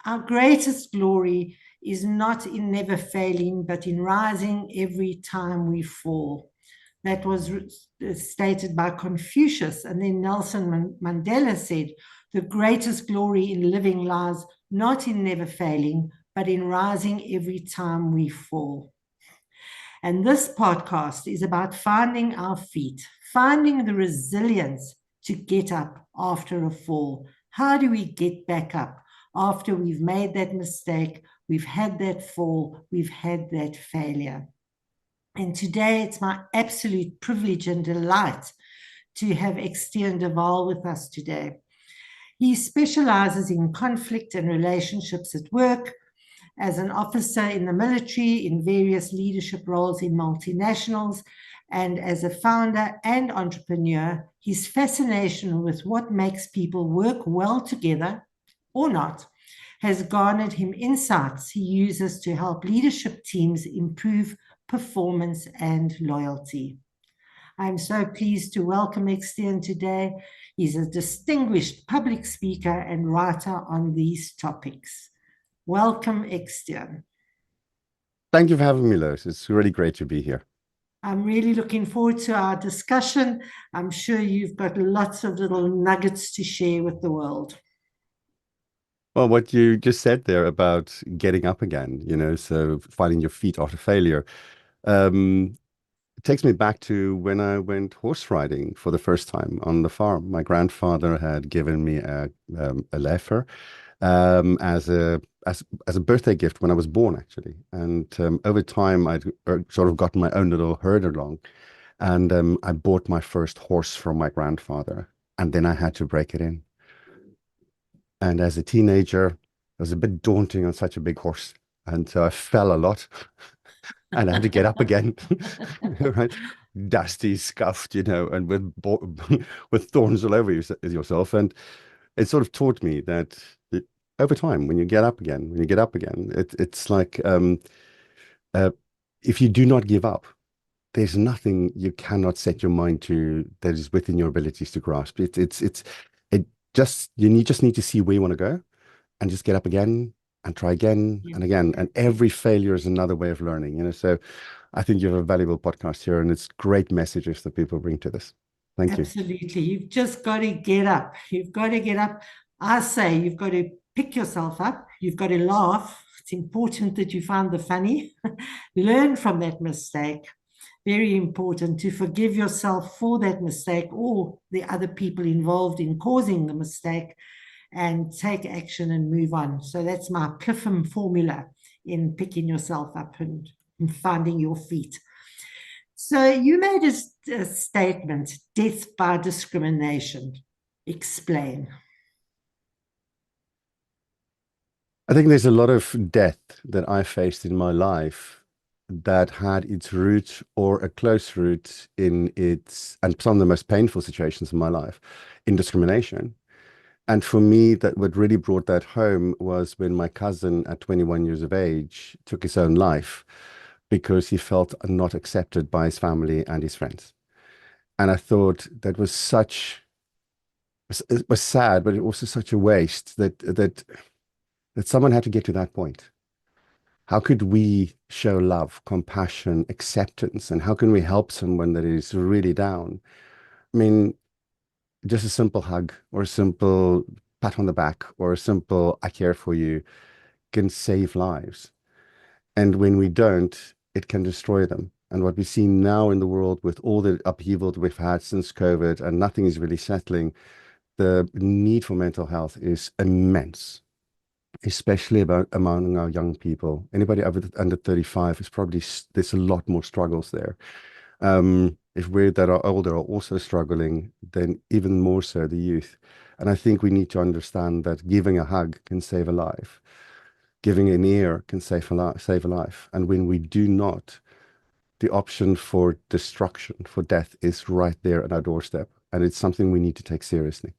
Our greatest glory is not in never failing, but in rising every time we fall. That was stated by Confucius. And then Nelson Mandela said, the greatest glory in living lies not in never failing, but in rising every time we fall. And this podcast is about finding our feet, finding the resilience to get up after a fall. How do we get back up after we've made that mistake, we've had that fall, we've had that failure? And today it's my absolute privilege and delight to have Eksteen Waal with us today. He specialises in conflict and relationships at work, as an officer in the military, in various leadership roles in multinationals, and as a founder and entrepreneur. His fascination with what makes people work well together or not has garnered him insights he uses to help leadership teams improve performance and loyalty. I'm so pleased to welcome Eksteen today. He's a distinguished public speaker and writer on these topics. Welcome, Eksteen. Thank you for having me, Lois. It's really great to be here. I'm really looking forward to our discussion. I'm sure you've got lots of little nuggets to share with the world. Well, what you just said there about getting up again, so finding your feet after failure, it takes me back to when I went horse riding for the first time on the farm. My grandfather had given me a lefer as a birthday gift when I was born, actually. And over time, I'd sort of gotten my own little herd along, and I bought my first horse from my grandfather, and then I had to break it in. And as a teenager, it was a bit daunting on such a big horse, and so I fell a lot, and I had to get up again, right? Dusty, scuffed, and with thorns all over yourself. And it sort of taught me that over time, when you get up again, it's like if you do not give up, there's nothing you cannot set your mind to that is within your abilities to grasp. You just need to see where you want to go, and just get up again and try again and again. And every failure is another way of learning. So I think you have a valuable podcast here, and it's great messages that people bring to this. Thank you. Absolutely. You've just got to get up. You've got to get up. I say you've got to pick yourself up. You've got to laugh. It's important that you find the funny. Learn from that mistake. Very important to forgive yourself for that mistake or the other people involved in causing the mistake, and take action and move on. So that's my Cliffham formula in picking yourself up and finding your feet. So you made a statement, death by discrimination. Explain. I think there's a lot of death that I faced in my life that had its root or a close root and some of the most painful situations in my life, in discrimination. And for me, that what really brought that home was when my cousin at 21 years of age took his own life because he felt not accepted by his family and his friends. And I thought that was it was sad, but it was also such a waste that someone had to get to that point. How could we show love, compassion, acceptance, and how can we help someone that is really down? I mean, just a simple hug or a simple pat on the back or a simple "I care for you" can save lives. And when we don't, it can destroy them. And what we see now in the world with all the upheaval that we've had since COVID and nothing is really settling, the need for mental health is immense, especially among our young people. Anybody under 35 is probably, there's a lot more struggles there. If we that are older are also struggling, then even more so the youth. And I think we need to understand that giving a hug can save a life. Giving an ear can save a life. And when we do not, the option for destruction, for death, is right there at our doorstep. And it's something we need to take seriously.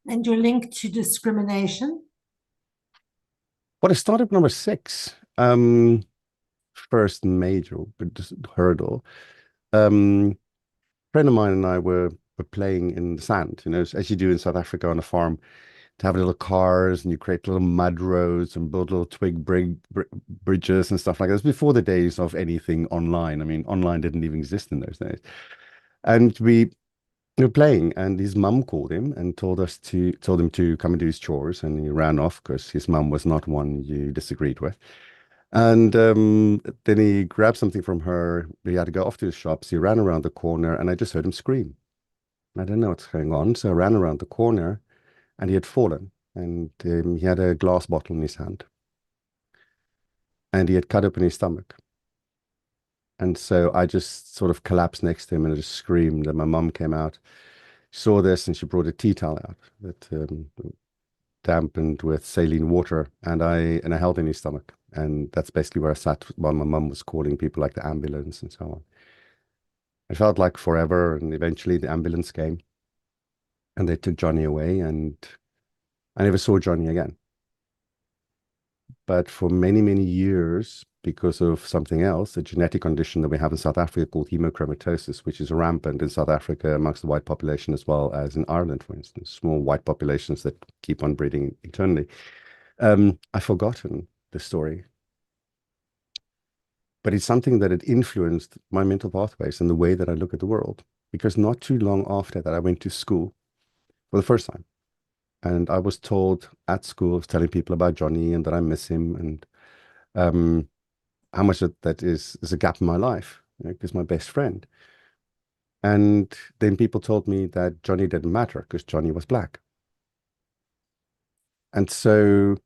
And your link to discrimination? Well, I started number 6. First major hurdle. A friend of mine and I were playing in the sand, as you do in South Africa on a farm. to have little cars, and you create little mud roads and build little bridges and stuff like that. It was before the days of anything online. I mean, online didn't even exist in those days. And we were playing, and his mum called him and told him to come and do his chores, and he ran off because his mum was not one you disagreed with. And then he grabbed something from her. He had to go off to his shops. He ran around the corner, and I just heard him scream. I didn't know what's going on, so I ran around the corner, and he had fallen, and he had a glass bottle in his hand, and he had cut open his stomach. And so I just sort of collapsed next to him and I just screamed. And my mum came out, saw this, and she brought a tea towel out that dampened with saline water, and I held in his stomach. And that's basically where I sat while my mum was calling people like the ambulance and so on. It felt like forever, and eventually the ambulance came and they took Johnny away, and I never saw Johnny again. But for many, many years, because of something else, a genetic condition that we have in South Africa called hemochromatosis, which is rampant in South Africa amongst the white population as well as in Ireland, for instance, small white populations that keep on breeding eternally. I've forgotten the story. But it's something that had influenced my mental pathways and the way that I look at the world. Because not too long after that, I went to school for the first time. And I was told at school, I was telling people about Johnny and that I miss him, and how much that is a gap in my life, because my best friend. And then people told me that Johnny didn't matter because Johnny was black. And so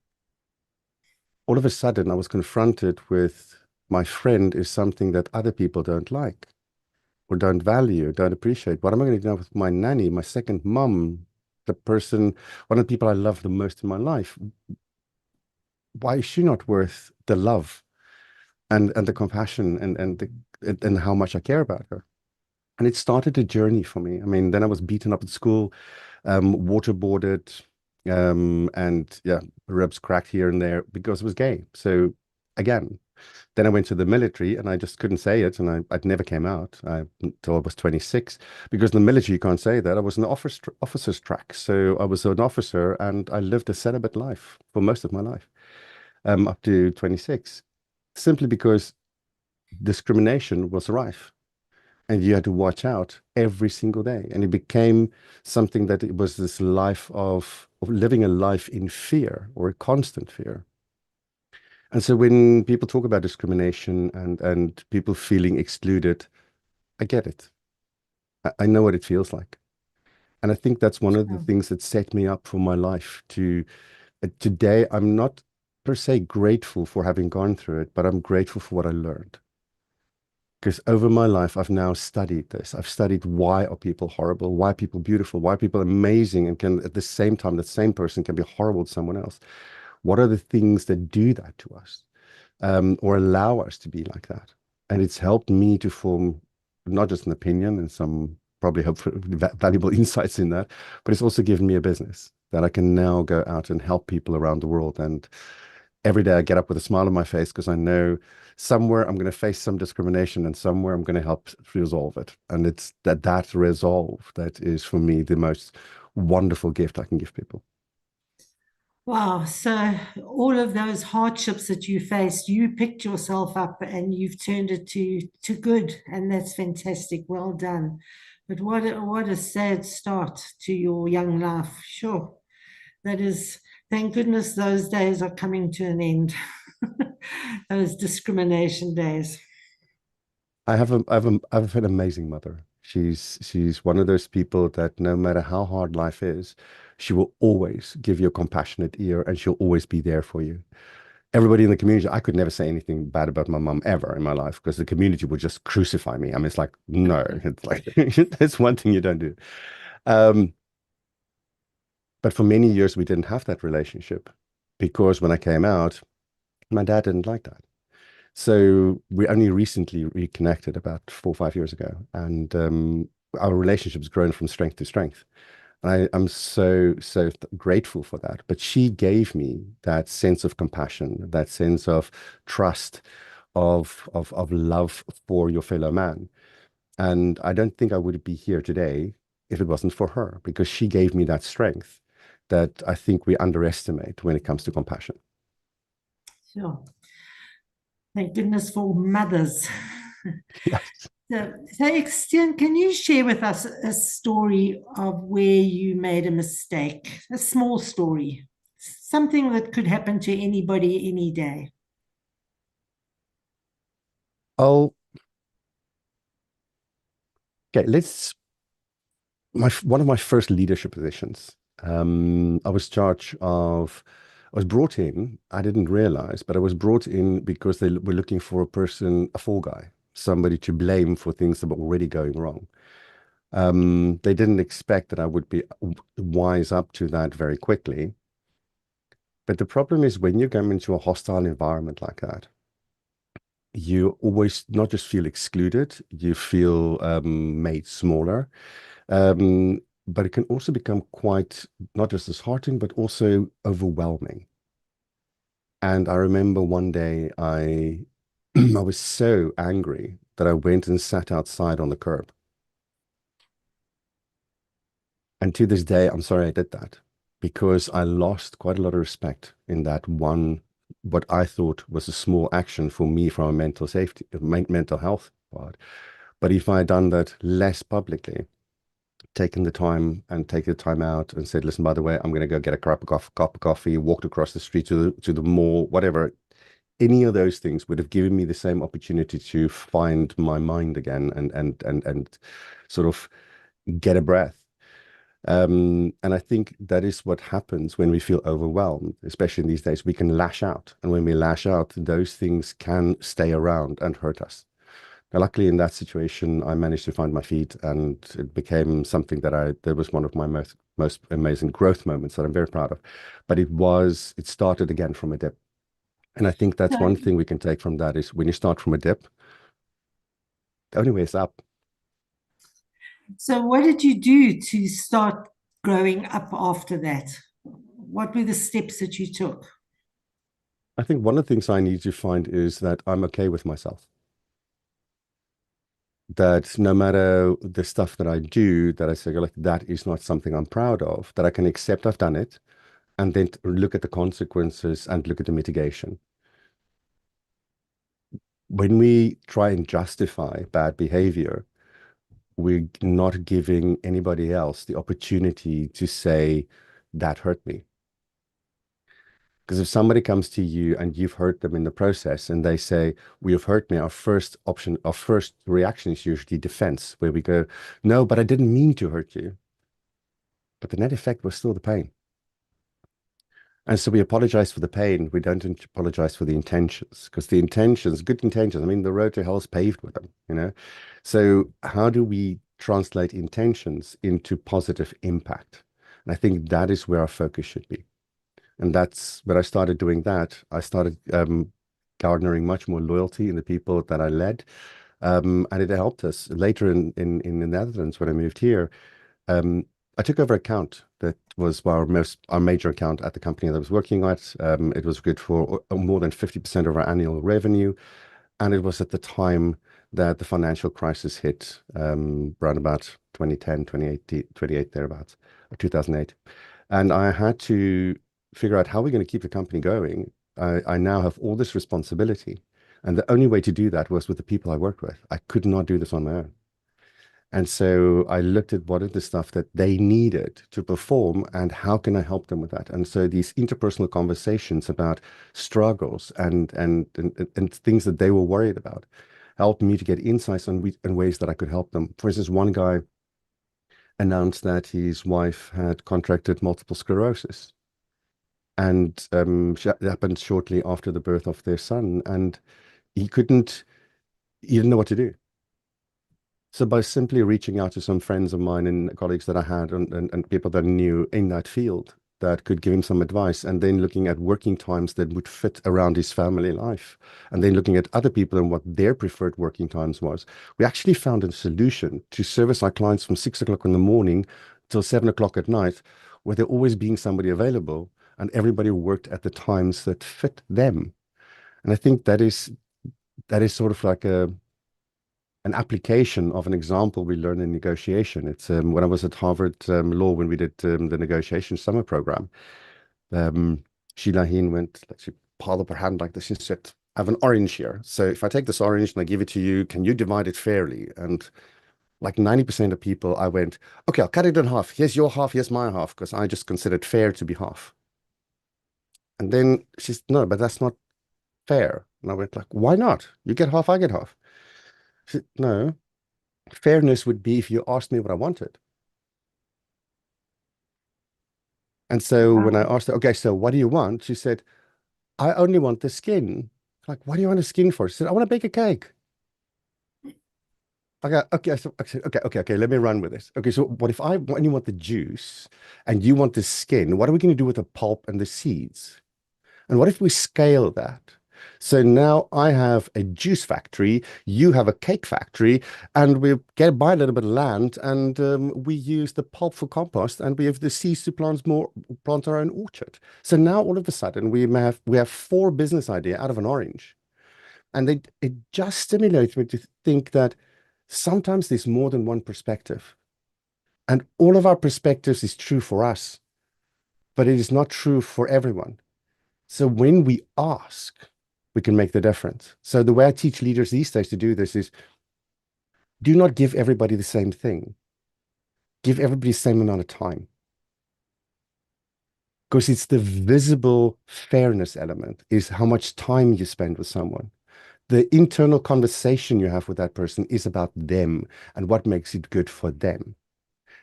all of a sudden I was confronted with my friend is something that other people don't like or don't value, don't appreciate. What am I going to do now with my nanny, my second mom, the person, one of the people I love the most in my life? Why is she not worth the love and the compassion and how much I care about her? And it started a journey for me. I mean, then I was beaten up at school, waterboarded, and yeah, ribs cracked here and there because I was gay. So again, then I went to the military and I just couldn't say it, and I never came out until I was 26, because in the military you can't say that. I was in the officer's track, so I was an officer and I lived a celibate life for most of my life, up to 26, simply because discrimination was rife. And you had to watch out every single day. And it became something that it was this life of living a life in fear, or a constant fear. And so when people talk about discrimination and people feeling excluded, I get it. I know what it feels like. And I think that's one of the things that set me up for my life to today. I'm not per se grateful for having gone through it, but I'm grateful for what I learned. Because over my life, I've now studied this. I've studied why are people horrible, why are people beautiful, why are people amazing, and can at the same time, the same person can be horrible to someone else. What are the things that do that to us, or allow us to be like that? And it's helped me to form not just an opinion and some probably hopeful, valuable insights in that, but it's also given me a business that I can now go out and help people around the world. And every day I get up with a smile on my face because I know somewhere I'm going to face some discrimination and somewhere I'm going to help resolve it. And it's that resolve that is for me the most wonderful gift I can give people. Wow. So all of those hardships that you faced, you picked yourself up and you've turned it to good. And that's fantastic. Well done. But what a sad start to your young life. Sure. That is, thank goodness those days are coming to an end. Those discrimination days. I have an amazing mother. She's one of those people that no matter how hard life is, she will always give you a compassionate ear and she'll always be there for you. Everybody in the community, I could never say anything bad about my mom ever in my life because the community would just crucify me. I mean, it's like, no, it's like, that's one thing you don't do. Um, but for many years, we didn't have that relationship because when I came out, my dad didn't like that. So we only recently reconnected about 4 or 5 years ago, and our relationship's grown from strength to strength. And I'm so grateful for that. But she gave me that sense of compassion, that sense of trust, of love for your fellow man. And I don't think I would be here today if it wasn't for her, because she gave me that strength that I think we underestimate when it comes to compassion. Sure. Thank goodness for mothers. Yes. So Eksteen, can you share with us a story of where you made a mistake, a small story, something that could happen to anybody any day? Oh, okay. One of my first leadership positions. I was I was brought in. I didn't realize, but I was brought in because they were looking for a person, a fall guy, somebody to blame for things that were already going wrong. They didn't expect that I would be wise up to that very quickly. But the problem is when you come into a hostile environment like that, you always not just feel excluded, you feel made smaller. But it can also become quite not just disheartening, but also overwhelming. And I remember one day I was so angry that I went and sat outside on the curb. And to this day, I'm sorry I did that because I lost quite a lot of respect in that one, what I thought was a small action for me from a mental safety, mental health part. But if I had done that less publicly, taken the time and taken the time out and said, listen, by the way, I'm going to go get a cup of coffee, walked across the street to the mall, whatever. Any of those things would have given me the same opportunity to find my mind again and sort of get a breath. And I think that is what happens when we feel overwhelmed, especially in these days. We can lash out. And when we lash out, those things can stay around and hurt us. Now, luckily, in that situation, I managed to find my feet, and it became something that was one of my most amazing growth moments that I'm very proud of. But it started again from a dip. And I think that's one thing we can take from that is when you start from a dip, the only way is up. So, what did you do to start growing up after that? What were the steps that you took? I think one of the things I need to find is that I'm okay with myself. That no matter the stuff that I do, that I say, like, that is not something I'm proud of, that I can accept I've done it and then look at the consequences and look at the mitigation. When we try and justify bad behavior, we're not giving anybody else the opportunity to say, that hurt me. Because if somebody comes to you and you've hurt them in the process and they say, well, you've hurt me, our first reaction is usually defense, where we go, no, but I didn't mean to hurt you. But the net effect was still the pain. And so we apologize for the pain. We don't apologize for the intentions, because the intentions, good intentions, I mean, the road to hell is paved with them, you know? So how do we translate intentions into positive impact? And I think that is where our focus should be. And that's when I started doing that. I started garnering much more loyalty in the people that I led. And it helped us later in the Netherlands when I moved here. I took over account that was our major account at the company that I was working at. It was good for more than 50% of our annual revenue. And it was at the time that the financial crisis hit, around about 2010, 2008, thereabouts, or 2008. And I had to figure out how we're going to keep the company going. I now have all this responsibility. And the only way to do that was with the people I worked with. I could not do this on my own. And so I looked at what are the stuff that they needed to perform and how can I help them with that? And so these interpersonal conversations about struggles and things that they were worried about helped me to get insights on ways that I could help them. For instance, one guy announced that his wife had contracted multiple sclerosis. And it happened shortly after the birth of their son. And he didn't know what to do. So by simply reaching out to some friends of mine and colleagues that I had and people that I knew in that field that could give him some advice, and then looking at working times that would fit around his family life, and then looking at other people and what their preferred working times was, we actually found a solution to service our clients from 6 o'clock in the morning till 7 o'clock at night, where there always being somebody available, and everybody worked at the times that fit them. And I think that is sort of like an application of an example we learned in negotiation. It's when I was at Harvard Law, when we did the negotiation summer program. Sheila Heen went, like, she piled up her hand like this. She said, I have an orange here. So if I take this orange and I give it to you, can you divide it fairly? And like 90% of people, I went, okay, I'll cut it in half. Here's your half, here's my half, because I just considered fair to be half. And then she said, no, but that's not fair. And I went like, why not? You get half, I get half. She said, no, fairness would be if you asked me what I wanted. And so when I Wow. asked her, okay, so what do you want? She said, I only want the skin. Like, what do you want a skin for? She said, I want to bake a cake. Okay, so okay, let me run with this. Okay, so what if I only want the juice and you want the skin? What are we going to do with the pulp and the seeds? And what if we scale that? So now I have a juice factory, you have a cake factory, and we buy a little bit of land, and we use the pulp for compost, and we have the seeds to plant our own orchard. So now all of a sudden we have four business ideas out of an orange, and it just stimulates me to think that sometimes there's more than one perspective, and all of our perspectives is true for us, but it is not true for everyone. So when we ask, we can make the difference. So the way I teach leaders these days to do this is do not give everybody the same thing. Give everybody the same amount of time. Because it's the visible fairness element, is how much time you spend with someone. The internal conversation you have with that person is about them and what makes it good for them.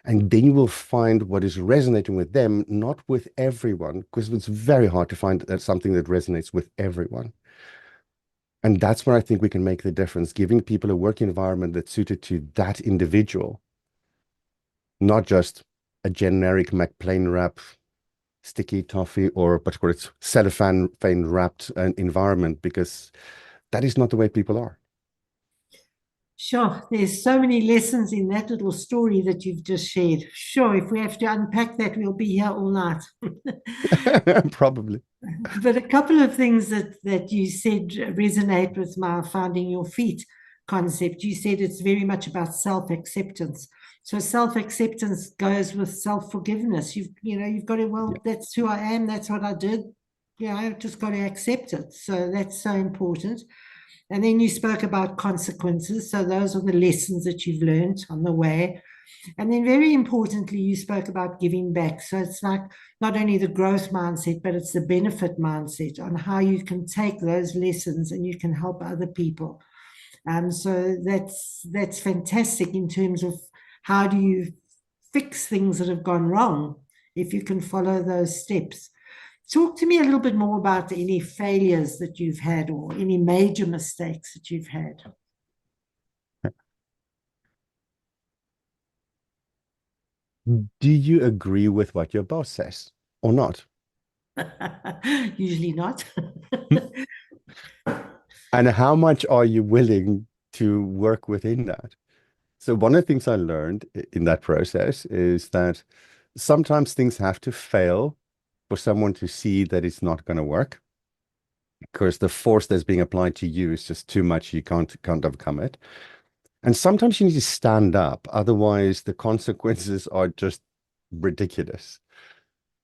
And then you will find what is resonating with them, not with everyone, because it's very hard to find something that resonates with everyone. And that's where I think we can make the difference, giving people a work environment that's suited to that individual, not just a generic McPlain wrap, sticky toffee, or particularly it's cellophane wrapped environment, because that is not the way people are. Sure, there's so many lessons in that little story that you've just shared. Sure, if we have to unpack that, we'll be here all night. Probably. But a couple of things that you said resonate with my finding your feet concept. You said it's very much about self-acceptance. So self-acceptance goes with self-forgiveness. You've got to, Yeah. well, that's who I am, that's what I did. Yeah, I've just got to accept it. So that's so important. And then you spoke about consequences. So those are the lessons that you've learned on the way. And then, very importantly, you spoke about giving back. So it's like not only the growth mindset, but it's the benefit mindset on how you can take those lessons and you can help other people. So that's fantastic in terms of how do you fix things that have gone wrong if you can follow those steps. Talk to me a little bit more about any failures that you've had or any major mistakes that you've had. Do you agree with what your boss says or not? Usually not. And how much are you willing to work within that? So one of the things I learned in that process is that sometimes things have to fail for someone to see that it's not going to work, because the force that's being applied to you is just too much. You can't overcome it. And sometimes you need to stand up. Otherwise, the consequences are just ridiculous.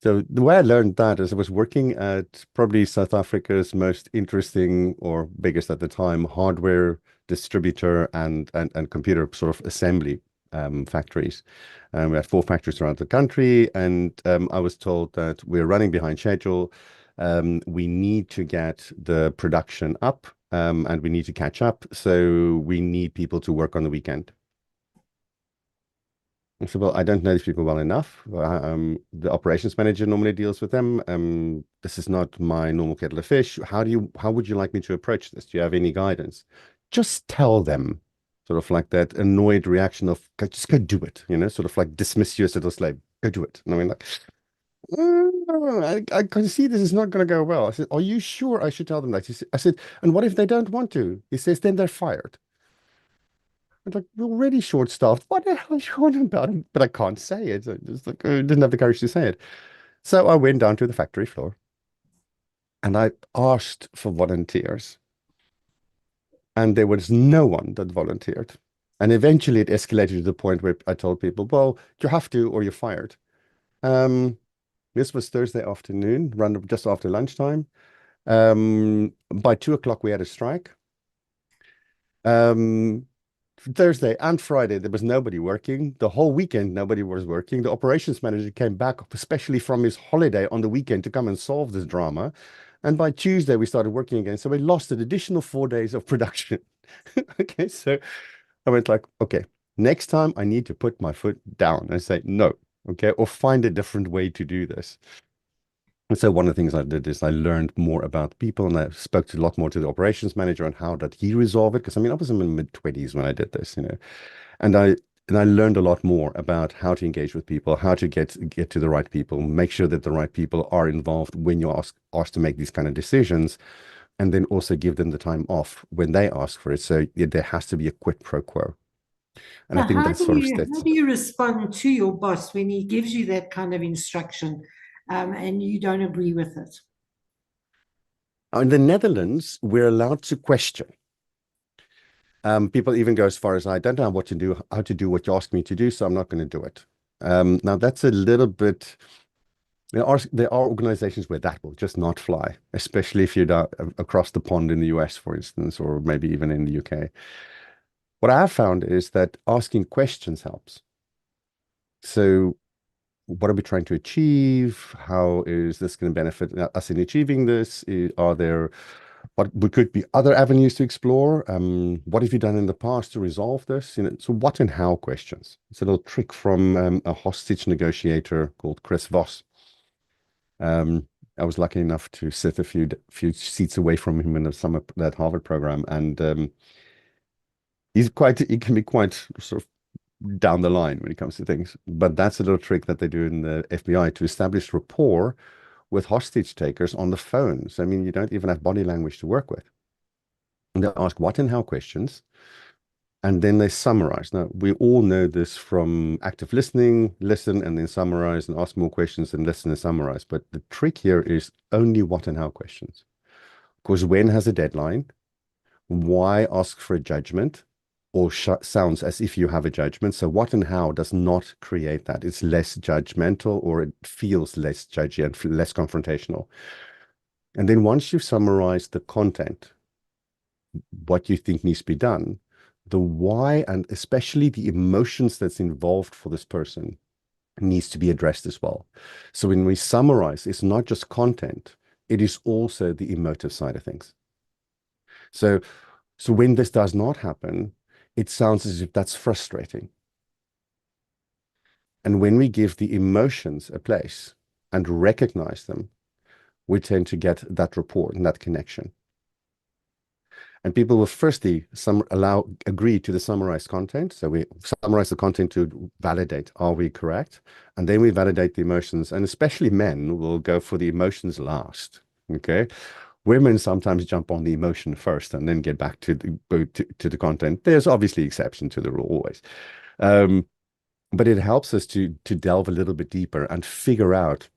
So the way I learned that is I was working at probably South Africa's most interesting, or biggest at the time, hardware distributor and computer sort of assembly factories. We had four factories around the country, and I was told that we're running behind schedule. We need to get the production up, and we need to catch up. So we need people to work on the weekend. I said, well, I don't know these people well enough. The operations manager normally deals with them. This is not my normal kettle of fish. How would you like me to approach this? Do you have any guidance? Just tell them, sort of like that annoyed reaction of, just go do it, sort of like dismiss you as a little slave. Go do it. And I mean, like, I can see this is not going to go well. I said, are you sure I should tell them that? I said, and what if they don't want to? He says, then they're fired. I'm like, we're already short-staffed. What the hell are you on about? But I can't say it. I just like, I didn't have the courage to say it. So I went down to the factory floor and I asked for volunteers. And there was no one that volunteered. And eventually it escalated to the point where I told people, well, you have to or you're fired. This was Thursday afternoon, run just after lunchtime. By 2 o'clock, we had a strike. Um, Thursday and Friday, there was nobody working. The whole weekend, nobody was working. The operations manager came back, especially from his holiday on the weekend, to come and solve this drama. And by Tuesday, we started working again. So we lost an additional 4 days of production. Okay, so I went like, okay, next time I need to put my foot down and say no, okay, or find a different way to do this. And so one of the things I did is I learned more about people, and I spoke to a lot more to the operations manager on how did he resolve it. Because I mean, I was in my mid-20s when I did this, and I learned a lot more about how to engage with people, how to get to the right people, make sure that the right people are involved when you're asked to make these kind of decisions, and then also give them the time off when they ask for it. So there has to be a quid pro quo. And So I think how that do sort of you how stats. do you respond to your boss when he gives you that kind of instruction, and you don't agree with it? In the Netherlands, we're allowed to question. People even go as far as, I don't know what to do, how to do what you ask me to do, so I'm not going to do it. Now that's a little bit. There are organizations where that will just not fly, especially if you're down, across the pond in the US, for instance, or maybe even in the UK. What I have found is that asking questions helps. So, what are we trying to achieve? How is this going to benefit us in achieving this? Are there what could be other avenues to explore? What have you done in the past to resolve this? So what and how questions. It's a little trick from a hostage negotiator called Chris Voss. I was lucky enough to sit a few seats away from him in the summer that Harvard program, and he can be quite sort of down the line when it comes to things. But that's a little trick that they do in the FBI to establish rapport with hostage takers on the phone. So I mean, you don't even have body language to work with. And they ask what and how questions, and then they summarize. Now, we all know this from active listening, listen and then summarize, and ask more questions and listen and summarize. But the trick here is only what and how questions. Because when has a deadline? Why ask for a judgment? Or sounds as if you have a judgment. So what and how does not create that. It's less judgmental, or it feels less judgy and less confrontational. And then once you've summarized the content, what you think needs to be done, the why, and especially the emotions that's involved for this person, needs to be addressed as well. So when we summarize, it's not just content, it is also the emotive side of things. So when this does not happen, it sounds as if that's frustrating. And when we give the emotions a place and recognize them, we tend to get that rapport and that connection. And people will firstly agree to the summarized content. So we summarize the content to validate, are we correct? And then we validate the emotions. And especially men will go for the emotions last. Okay. Women sometimes jump on the emotion first and then get back to the content. There's obviously exception to the rule always. But it helps us to delve a little bit deeper and figure out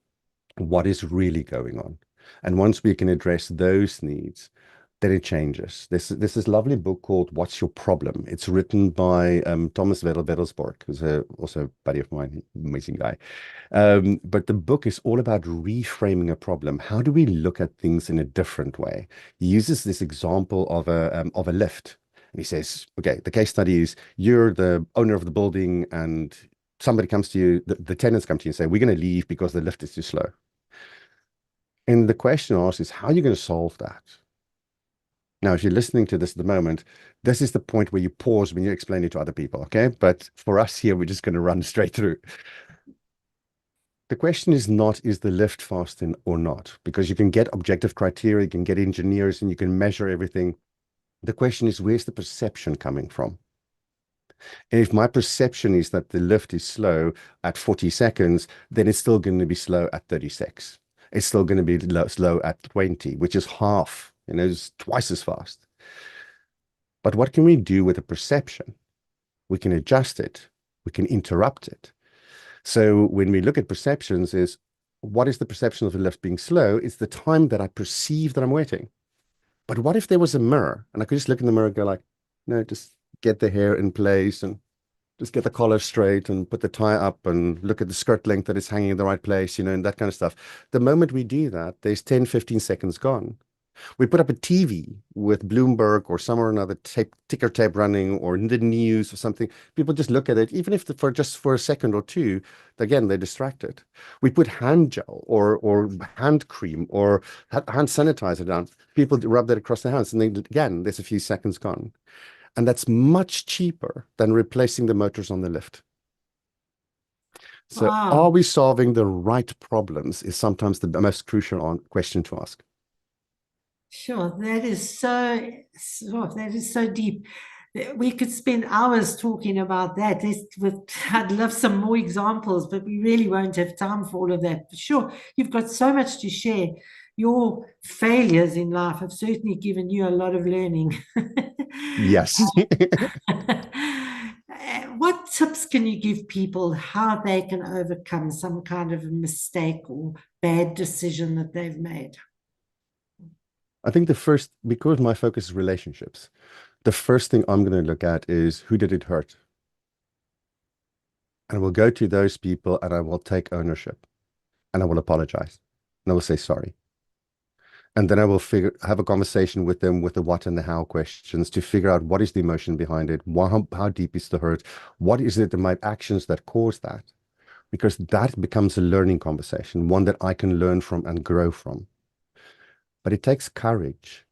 what is really going on. And once we can address those needs, then it changes. There's this lovely book called What's Your Problem? It's written by Thomas Wesselsborg, who's also a buddy of mine, amazing guy. But the book is all about reframing a problem. How do we look at things in a different way? He uses this example of a lift. And he says, okay, the case study is you're the owner of the building and somebody comes to you, the tenants come to you and say, we're going to leave because the lift is too slow. And the question asked is, how are you going to solve that? Now, if you're listening to this at the moment, this is the point where you pause when you explain it to other people, okay? But for us here, we're just going to run straight through. The question is not, is the lift fast or not? Because you can get objective criteria, you can get engineers, and you can measure everything. The question is, where's the perception coming from? And if my perception is that the lift is slow at 40 seconds, then it's still going to be slow at 36. It's still going to be slow at 20, which is half. It's twice as fast. But what can we do with a perception? We can adjust it. We can interrupt it. So when we look at perceptions is, what is the perception of a lift being slow? It's the time that I perceive that I'm waiting. But what if there was a mirror and I could just look in the mirror and go like, no, just get the hair in place and just get the collar straight and put the tie up and look at the skirt length that it's hanging in the right place, and that kind of stuff. The moment we do that, there's 10, 15 seconds gone. We put up a TV with Bloomberg or somewhere or another ticker tape running or the news or something. People just look at it, even if for a second or two, again, they're distracted. We put hand gel or hand cream or hand sanitizer down. People rub that across their hands, and then again, there's a few seconds gone. And that's much cheaper than replacing the motors on the lift. So are Wow. we solving the right problems is sometimes the most crucial question to ask. Sure, that is so deep. We could spend hours talking about that. I'd love some more examples, but we really won't have time for all of that. But sure, you've got so much to share. Your failures in life have certainly given you a lot of learning. Yes. What tips can you give people how they can overcome some kind of a mistake or bad decision that they've made? I think because my focus is relationships, the first thing I'm going to look at is who did it hurt? And I will go to those people and I will take ownership and I will apologize and I will say sorry. And then I will have a conversation with them with the what and the how questions to figure out what is the emotion behind it, how deep is the hurt, what is it, my actions that cause that? Because that becomes a learning conversation, one that I can learn from and grow from. But it takes courage.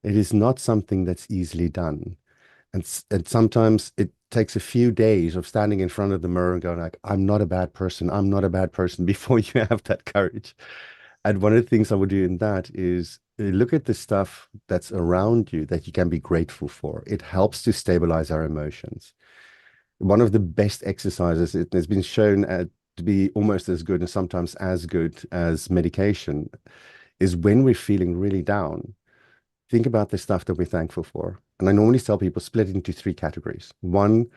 It is not something that's easily done. And sometimes it takes a few days of standing in front of the mirror and going like, I'm not a bad person. I'm not a bad person before you have that courage. And one of the things I would do in that is look at the stuff that's around you that you can be grateful for. It helps to stabilize our emotions. One of the best exercises, it has been shown to be almost as good and sometimes as good as medication, is when we're feeling really down, think about the stuff that we're thankful for. And I normally tell people split it into three categories. One,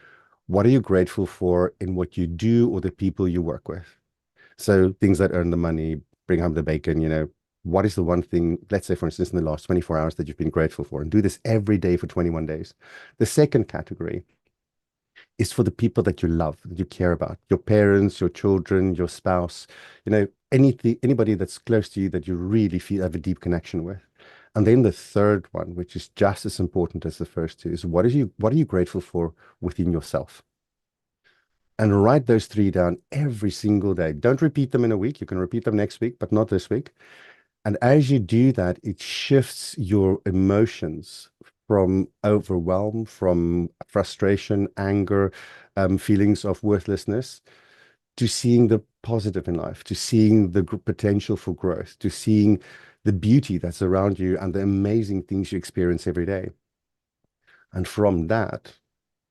what are you grateful for in what you do or the people you work with? So things that earn the money, bring home the bacon, what is the one thing, let's say, for instance, in the last 24 hours that you've been grateful for, and do this every day for 21 days. The second category is for the people that you love, that you care about, your parents, your children, your spouse, anybody that's close to you that you really feel have a deep connection with. And then the third one, which is just as important as the first two, is what are you grateful for within yourself? And write those three down every single day. Don't repeat them in a week. You can repeat them next week, but not this week. And as you do that, it shifts your emotions from overwhelm, from frustration, anger, feelings of worthlessness, to seeing the positive in life, to seeing the potential for growth, to seeing the beauty that's around you and the amazing things you experience every day. And from that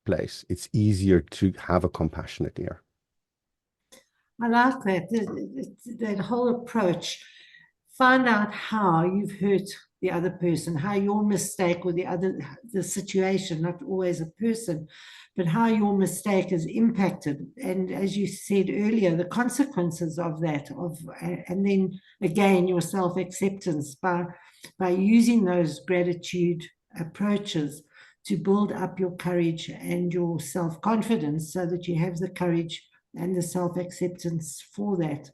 place, it's easier to have a compassionate ear. I like that whole approach. Find out how you've hurt the other person, how your mistake or the situation, not always a person, but how your mistake has impacted. And as you said earlier, the consequences of that, and then again, your self-acceptance by using those gratitude approaches to build up your courage and your self-confidence so that you have the courage and the self-acceptance for that.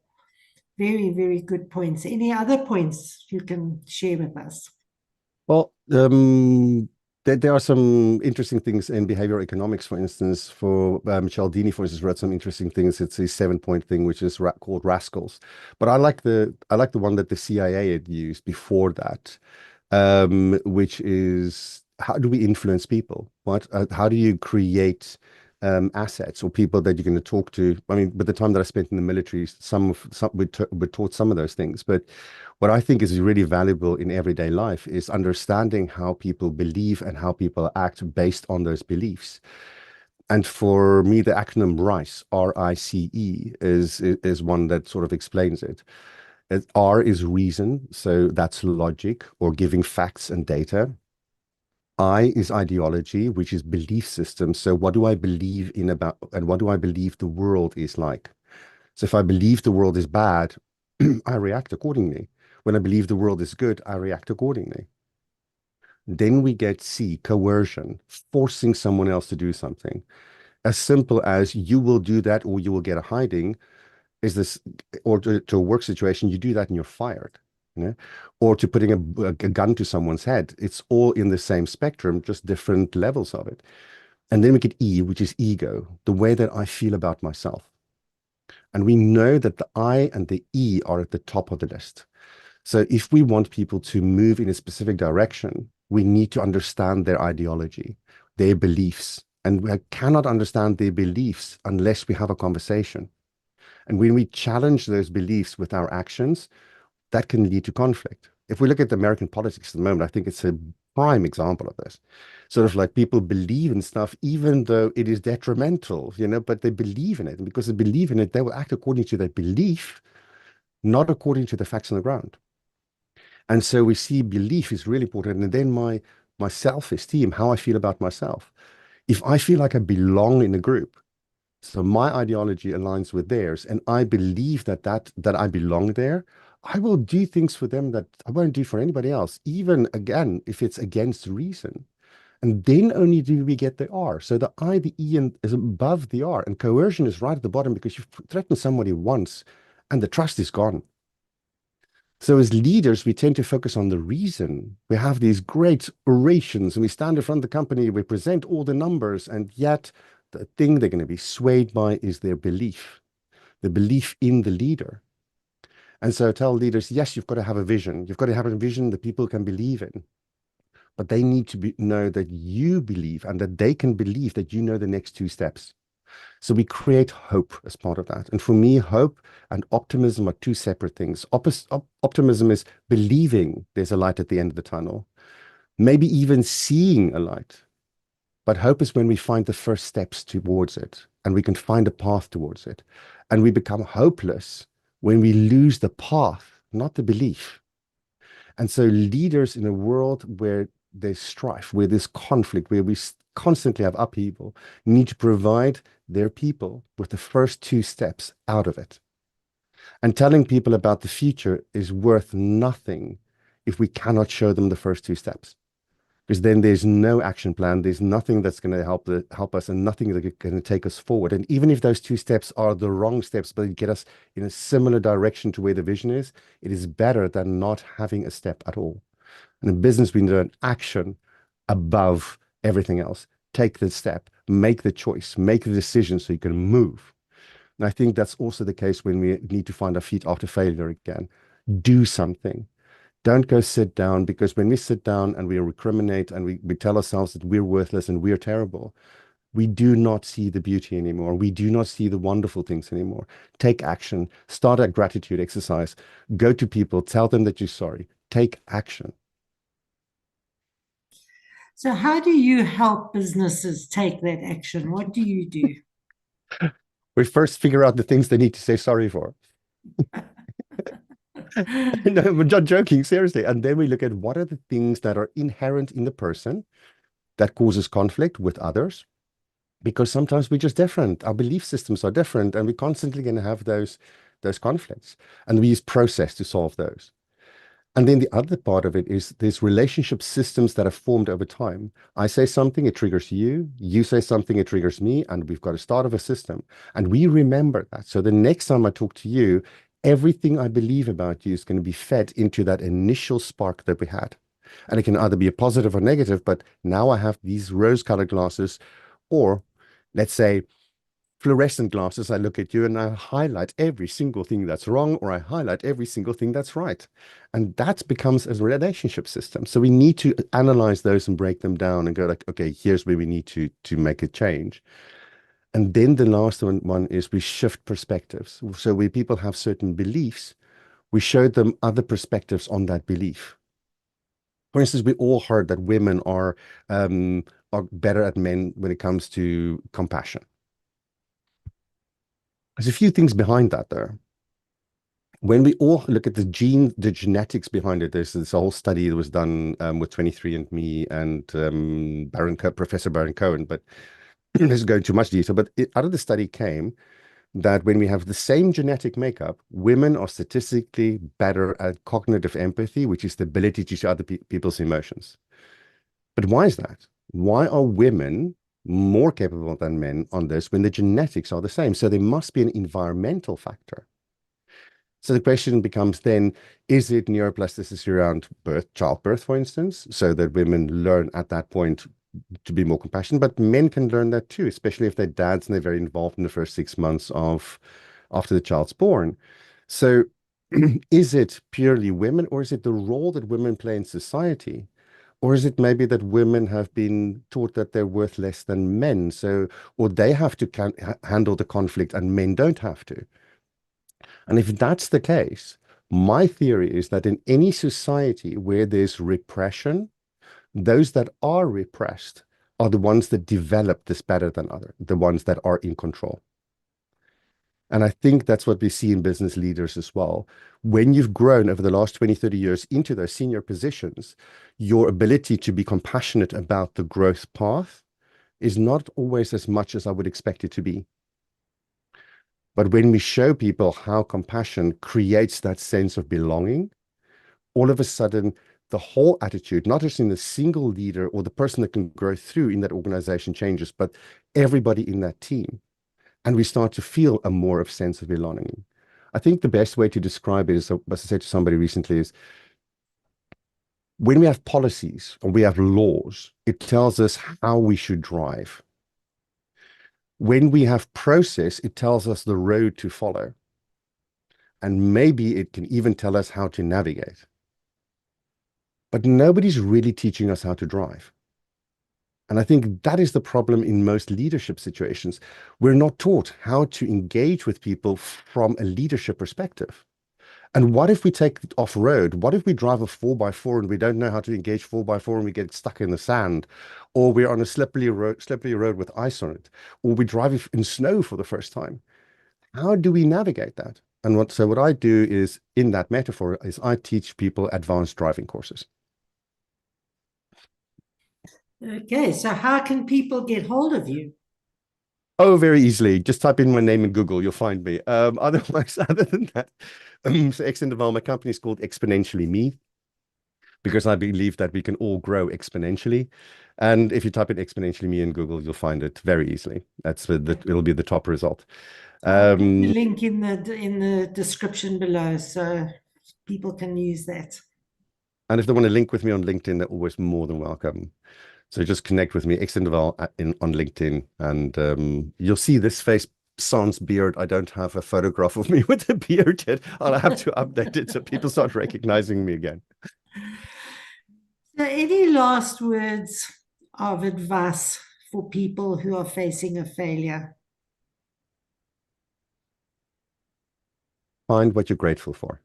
Very, very good points. Any other points you can share with us? Well, there are some interesting things in behavioral economics, for instance. For Cialdini, for instance, wrote some interesting things. It's a 7-point thing, which is called Rascals. But I like the one that the CIA had used before that, which is how do we influence people? How do you create assets or people that you're going to talk to? I mean, by the time that I spent in the military, we taught some of those things. But what I think is really valuable in everyday life is understanding how people believe and how people act based on those beliefs. And for me, the acronym RICE, R-I-C-E, is one that sort of explains it. R is reason, so that's logic or giving facts and data. I is ideology, which is belief system. So what do I believe in about, and what do I believe the world is like? So if I believe the world is bad, I react accordingly. When I believe the world is good, I react accordingly. Then we get C, coercion, forcing someone else to do something. As simple as you will do that or you will get a hiding is this, or to a work situation, you do that and you're fired. You know? Or to putting a gun to someone's head. It's all in the same spectrum, just different levels of it. And then we get E, which is ego, the way that I feel about myself. And we know that the I and the E are at the top of the list. So if we want people to move in a specific direction, we need to understand their ideology, their beliefs. And we cannot understand their beliefs unless we have a conversation. And when we challenge those beliefs with our actions, that can lead to conflict. If we look at the American politics at the moment, I think it's a prime example of this. Sort of like people believe in stuff, even though it is detrimental, but they believe in it. And because they believe in it, they will act according to their belief, not according to the facts on the ground. And so we see belief is really important. And then my self-esteem, how I feel about myself. If I feel like I belong in a group, so my ideology aligns with theirs, and I believe that I belong there, I will do things for them that I won't do for anybody else, even again, if it's against reason. And then only do we get the R. So the I, the E is above the R, and coercion is right at the bottom because you've threatened somebody once and the trust is gone. So as leaders, we tend to focus on the reason. We have these great orations and we stand in front of the company, we present all the numbers, and yet the thing they're going to be swayed by is their belief, the belief in the leader. And so I tell leaders, yes, you've got to have a vision. You've got to have a vision that people can believe in. But they need to know that you believe and that they can believe that you know the next two steps. So we create hope as part of that. And for me, hope and optimism are two separate things. Optimism is believing there's a light at the end of the tunnel, maybe even seeing a light. But hope is when we find the first steps towards it and we can find a path towards it. And we become hopeless when we lose the path, not the belief. And so leaders in a world where there's strife, where there's conflict, where we constantly have upheaval, need to provide their people with the first two steps out of it. And telling people about the future is worth nothing if we cannot show them the first two steps. Because then there's no action plan, there's nothing that's going to help us and nothing that's going to take us forward. And even if those two steps are the wrong steps, but get us in a similar direction to where the vision is, it is better than not having a step at all. And in business, we need an action above everything else. Take the step, make the choice, make the decision so you can move. And I think that's also the case when we need to find our feet after failure again. Do something. Don't go sit down, because when we sit down and we recriminate and we tell ourselves that we're worthless and we're terrible, we do not see the beauty anymore. We do not see the wonderful things anymore. Take action. Start a gratitude exercise. Go to people. Tell them that you're sorry. Take action. So how do you help businesses take that action? What do you do? We first figure out the things they need to say sorry for. No, we're not joking, seriously. And then we look at what are the things that are inherent in the person that causes conflict with others, because sometimes we're just different. Our belief systems are different, and we're constantly going to have those conflicts. And we use process to solve those. And then the other part of it is there's relationship systems that have formed over time. I say something, it triggers you. You say something, it triggers me. And we've got a start of a system. And we remember that. So the next time I talk to you, everything I believe about you is going to be fed into that initial spark that we had. And it can either be a positive or negative, but now I have these rose-colored glasses, or let's say fluorescent glasses. I look at you and I highlight every single thing that's wrong, or I highlight every single thing that's right. And that becomes a relationship system. So we need to analyze those and break them down and go like, okay, here's where we need to make a change. And then the last one is we shift perspectives. So where people have certain beliefs, we show them other perspectives on that belief. For instance, we all heard that women are better at men when it comes to compassion. There's a few things behind that there. When we all look at the genetics behind it, there's this whole study that was done with 23andMe and Professor Baron Cohen, but let's go into much detail. But out of the study came that when we have the same genetic makeup, women are statistically better at cognitive empathy, which is the ability to see other people's emotions. But why is that? Why are women more capable than men on this when the genetics are the same? So there must be an environmental factor. So the question becomes then, is it neuroplasticity around childbirth, for instance, so that women learn at that point to be more compassionate, but men can learn that too, especially if they're dads and they're very involved in the first 6 months of after the child's born. So is it purely women, or is it the role that women play in society? Or is it maybe that women have been taught that they're worth less than men? So, or they have to handle the conflict and men don't have to. And if that's the case, my theory is that in any society where there's repression, those that are repressed are the ones that develop this better than other, the ones that are in control. And I think that's what we see in business leaders as well. When you've grown over the last 20, 30 years into those senior positions, your ability to be compassionate about the growth path is not always as much as I would expect it to be. But when we show people how compassion creates that sense of belonging, all of a sudden, the whole attitude, not just in the single leader or the person that can grow through in that organization changes, but everybody in that team. And we start to feel a more of sense of belonging. I think the best way to describe it is, as I said to somebody recently, is when we have policies or we have laws, it tells us how we should drive. When we have process, it tells us the road to follow. And maybe it can even tell us how to navigate. But nobody's really teaching us how to drive. And I think that is the problem in most leadership situations. We're not taught how to engage with people from a leadership perspective. And what if we take it off road? What if we drive a 4x4 and we don't know how to engage 4x4 and we get stuck in the sand? Or we're on a slippery road with ice on it? Or we drive in snow for the first time? How do we navigate that? And what I do is, in that metaphor, is I teach people advanced driving courses. Okay, so how can people get hold of you? Oh, very easily. Just type in my name in Google, you'll find me. Otherwise, other than that, so Eksteen, my company is called Exponentially Me, because I believe that we can all grow exponentially. And if you type in Exponentially Me in Google, you'll find it very easily. It'll be the top result. I'll put the link in the description below so people can use that. And if they want to link with me on LinkedIn, they're always more than welcome. So just connect with me, Eksteen on LinkedIn, and you'll see this face sans beard. I don't have a photograph of me with a beard yet. I'll have to update it so people start recognizing me again. So any last words of advice for people who are facing a failure? Find what you're grateful for.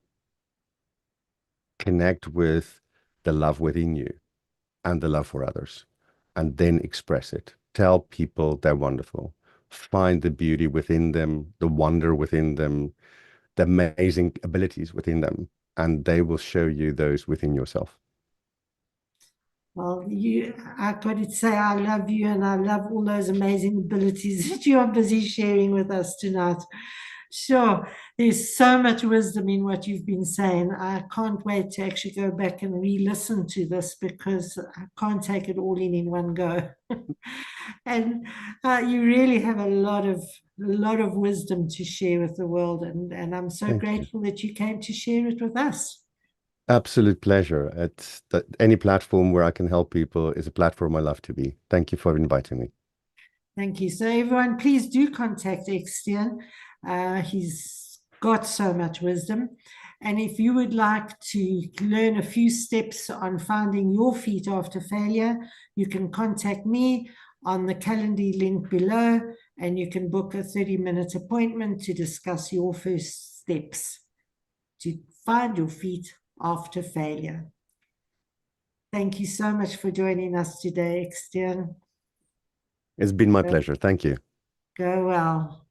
Connect with the love within you and the love for others, and then express it. Tell people they're wonderful. Find the beauty within them, the wonder within them, the amazing abilities within them, and they will show you those within yourself. Well, I got to say, I love you and I love all those amazing abilities that you are busy sharing with us tonight. Sure, there's so much wisdom in what you've been saying. I can't wait to actually go back and re-listen to this because I can't take it all in one go. And you really have a lot of wisdom to share with the world, and I'm so grateful that you came to share it with us. Absolute pleasure. Any platform where I can help people is a platform I love to be. Thank you for inviting me. Thank you. So everyone, please do contact Eksteen. He's got so much wisdom. And if you would like to learn a few steps on finding your feet after failure, you can contact me on the Calendly link below, and you can book a 30-minute appointment to discuss your first steps to find your feet after failure. Thank you so much for joining us today, Eksteen. It's been my pleasure. Thank you. Go well.